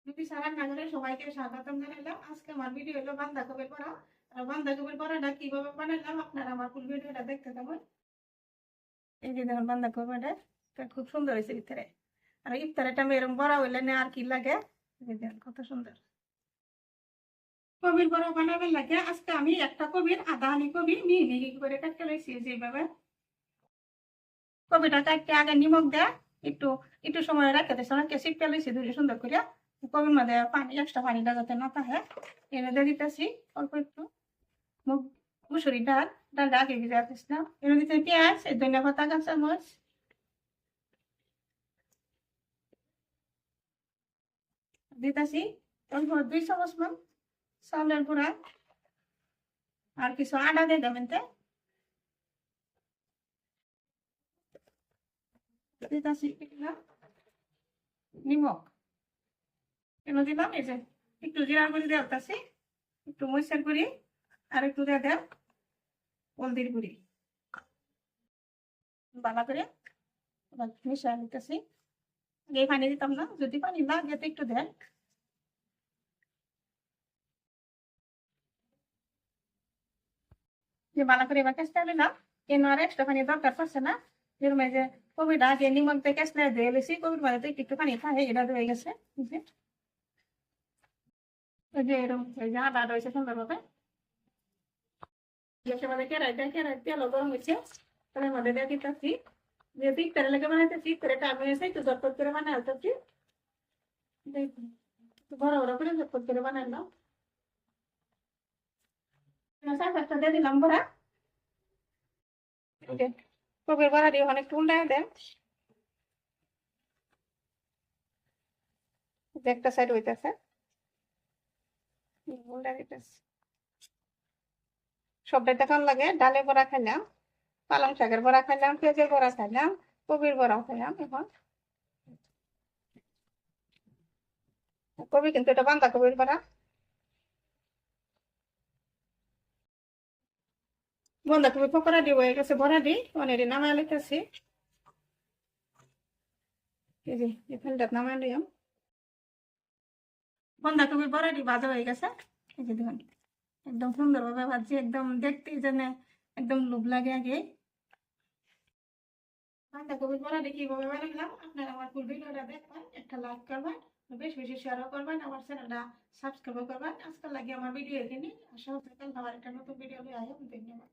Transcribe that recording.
যদি সারা নাগরে সবাইকে স্বাগতম জানালাম। আজকে আমার ভিডিও হলো বাঁধাকপির বড়া। আর বাঁধাকপির বড়াটা কিভাবে বানালাম আপনারা আমার ফুল ভিডিওটা দেখতে থাকুন। এই যে দেখুন বাঁধাকপিটা খুব সুন্দর হয়েছে ভিতরে। আর ইফতারের টাইমে এরকম বড়া হইলে না আর কি লাগে। এই দেখুন কত সুন্দর কবির বড়া বানাবেন লাগে। আজকে আমি একটা কবির আধা হানি কবি মিহি মিহি করে কাটতে লইছি যেভাবে। কবিটা কাটতে আগে নিমক দেয় একটু একটু সময় রাখতে দিয়েছে, অনেক সিটটা লইছি ধরে সুন্দর করে। কবির মধ্যে পানি এক্সট্রা পানিটা যাতে না থাকে এনে দিয়ে দিতেছি অল্প একটু মুগ মুসুরি ডালটা আগে ভিজে রাখিছিলাম। এনে দিতে পেঁয়াজ, এই ধনিয়া পাতা, কাঁচামরিচ দিতেছি, অল্প 2 চামচ মান চাউলের গুঁড়া আর কিছু আদা দিয়ে দেবেন। দিতেছি নিমক কেন দিলাম, এই যে একটু জিরার গুঁড়ি দিয়ে দিতেছি, একটু মরিচের গুঁড়ি আর একটু দিয়ে দেব হলদির গুঁড়ি। ভালো করে মিশিয়ে নিতেছি। আগে পানি দিতাম না, যদি পানি লাগে তো একটু দেন। যে ভালো করে এবার কেসটা দিলাম, কেন আর এক্সট্রা পানি দরকার পড়ছে না। যেরকম এই যে কবিটা আগে নিমক দিয়ে কেসলে ধুয়ে গেছি, কবির মধ্যে তো একটু পানি থাকে, এটা ধুয়ে গেছে। ওই যে এরকম এই যে আদা রয়েছে সুন্দরভাবে। গ্যাসের মধ্যে কেরাই তেল গরম হয়েছে, তার মধ্যে দিয়ে দিতেছি। যেহেতু ইফতারের লেগে বানাইতেছি, ইফতারের টাইম হয়েছে, একটু ঝটপট করে বানাই হতেছি। বড় বড় করে ঝটপট করে বানাইলাম। চারটা দিয়ে দিলাম বড়া। কবির বড়া দিয়ে অনেক উল্টায় দেন, একটা সাইড হইতেছে উল্টা দিতেছে। সবটাই দেখান লাগে। ডালের বড়া খাইলাম, পালং শাকের বড়া খাইলাম, পেঁয়াজের বড়া খাইলাম, কবির বড়াও খাইলাম। এখন কবি কিন্তু এটা বাঁধাকপির বড়া। বাঁধাকপি পকোড়া দিয়ে হয়ে গেছে, বড়া দিই অনেক নামায় লিখতেছি। এই যে এখানটা নামায় নিলাম। বাঁধাকপির বড়া দিয়ে ভাজা হয়ে গেছে। এই যে দেখুন একদম সুন্দরভাবে ভাজছি, একদম দেখতে যেন একদম লোভ লাগে। আগে বাঁধাকপির বড়া দিয়ে কিভাবে বানালাম আপনারা আমার ফুল ভিডিওটা দেখবেন, একটা লাইক করবেন, বেশি বেশি শেয়ারও করবেন, আমার চ্যানেলটা সাবস্ক্রাইব করবেন। আজকাল লাগে আমার ভিডিও এখানে। আশা হচ্ছে কাল আবার একটা নতুন ভিডিও নিয়ে আসবো। ধন্যবাদ।